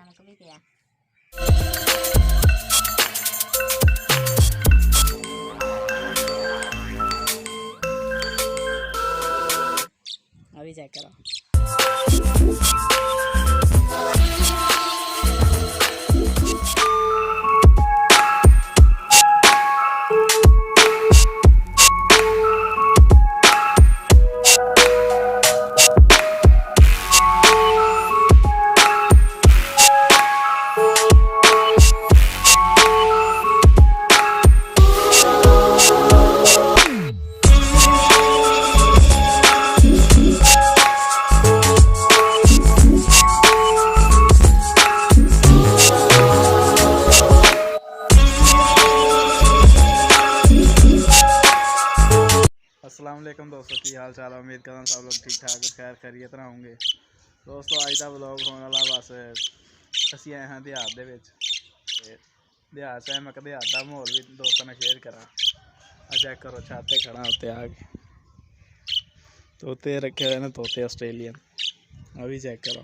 नमक भी पिया। अभी चेक करो। अस्सलाम वालेकुम दोस्तों, की हाल चाल। उम्मीद करता सब लोग ठीक ठाक और खैर खैरियत ना होंगे। दोस्तों अज का व्लॉग होने वाला बस असी आए हैं देहात दे विच ते देहात च मैं देहात का माहौल भी दोस्तों ने शेयर करा। चेक करो छाते खड़ा उत्ते आ के तोते रखे हुए हैं, तोते ऑस्ट्रेलियन। अभी चेक करो।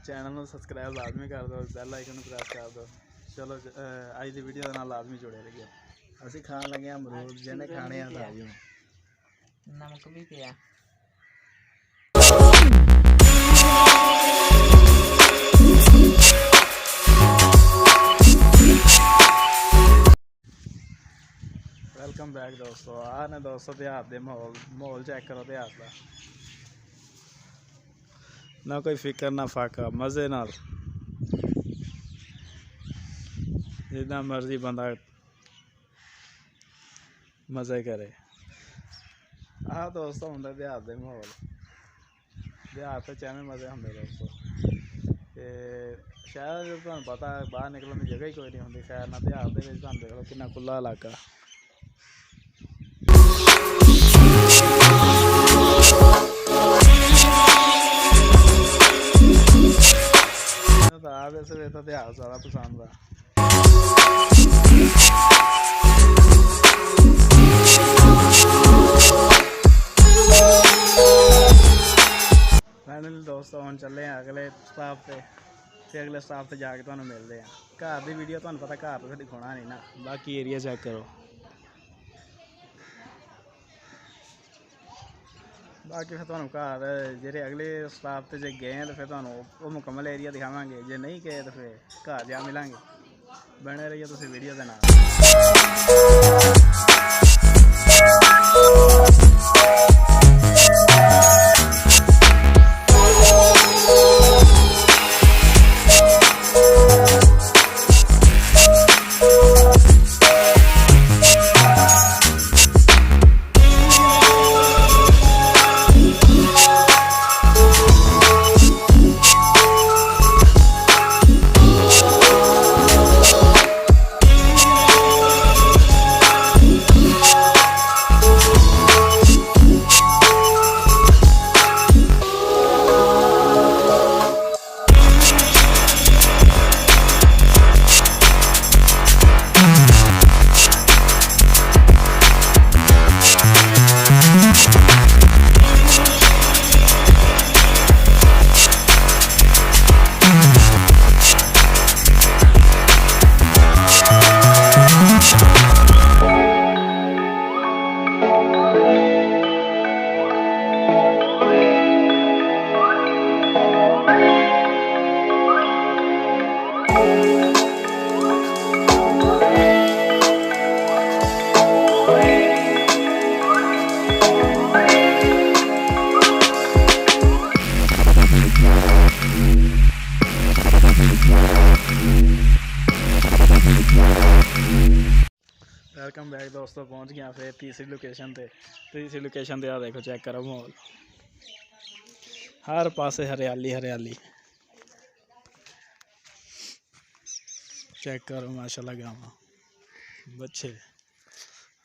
चैनल को सबसक्राइब लाजमी कर दो, बैल आइकन प्रेस कर दो। चलो अज की वीडियो के नाल लाजमी जुड़े रहिए। असी खान लगे अमरूद, जिन्हें खाने हैं आ जाओ। नमक भी पिया। वेलकम बैक दोस्तों। आ ने दोस्तों देहात के माहौल चेक करो। देहात का ना कोई फिक्र ना फाका, मज़े नाल जितना मर्जी बंदा मज़े करे। हाँ दोस्तों होंगे देहात के माहौल, देहात चैनल मज़े होंगे दोस्तों। ते शहर तुहानू पता बाहर निकलने की जगह ही कोई नहीं होंगी। खैर ना देहात के देख लो कितना खुला इलाका। वैसे तो देहात ज़्यादा पसंद है। फाइनली दोस्तों हम चले हैं अगले स्टाफ पे, फिर अगले स्टाफ से जाके तुहानू मिलते हैं। घर की वीडियो तुहानू पता घर तो दिखाना नहीं ना, बाकी एरिया चेक करो। बाकी फिर तुहानू घर जेह्ड़े अगले स्टाफ से जे गए हैं तो फिर तुहानू वो मुकम्मल एरिया दिखावांगे। जे नहीं गए तो फिर घर जा मिलांगे। बने रहिए तुसीं वीडियो के नाल। वेलकम बैक दोस्तों, पहुंच गया फिर तीसरी लोकेशन पे। तीसरी लोकेशन पे आ देखो, चेक करो माहौल। हर पासे हरियाली हरियाली। चेक करो माशाल्लाह गाँव बच्चे।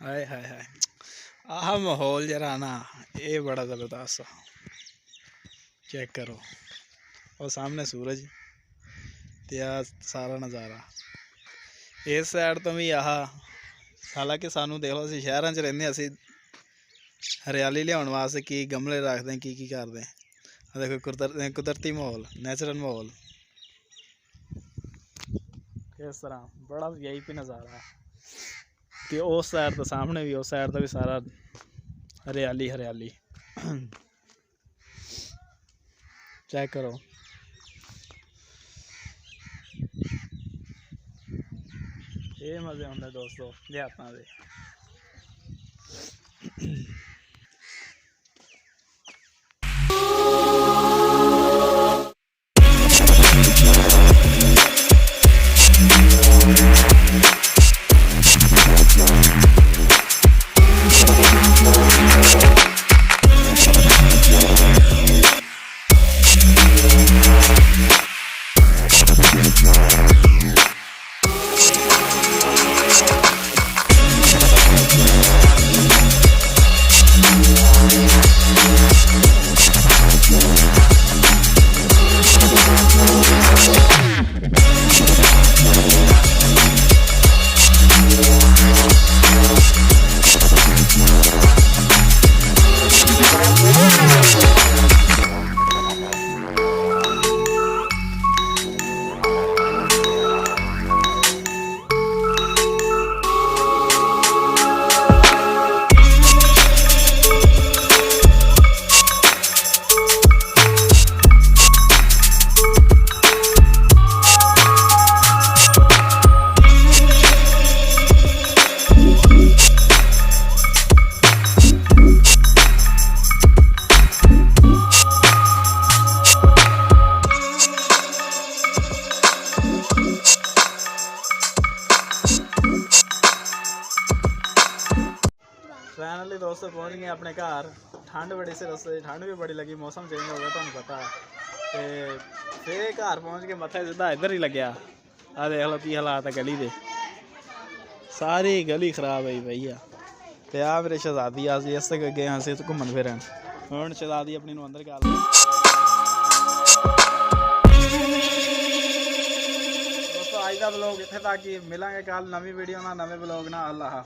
हाय हाय हाय, आह माहौल जरा ना ये बड़ा ज़बरदस्त। चेक करो और सामने सूरज ते सारा नज़ारा। इस साइड तो भी आह, हालांकि सानू देख लो असीं शहरां च रहिंदे, असीं हरियाली लियाउण वास्ते की गमले रखते हैं, की करते हैं। देखो कुदरती माहौल, नेचुरल माहौल इस तरह बड़ा यही पे नज़ारा है कि उस साइड तो सामने भी, उस साइड तो भी सारा हरियाली हरियाली। चेक करो, ये मजे होंगे दोस्तों देहातां दे। फाइनली दोस्तों पहुँच गए अपने घर। ठंड बड़ी से रस्ते, ठंड भी बड़ी लगी, मौसम चेंज हो गया तुहानू पता। तो फिर घर पहुँच के मत्था सीधा इधर ही लग्या। आ देख लो की हालात है गली दे, सारी गली खराब हुई पई आ। ते आ मेरे शहजादी अस इस तक गए हाँ घूमन फिरन। हुण शहजादी अपनी नूं अंदर गल दोस्तों अज का ब्लॉग इत्थे तक ही। मिलांगे कल नवी वीडियो ना नवे ब्लॉग ना। अल्लाह।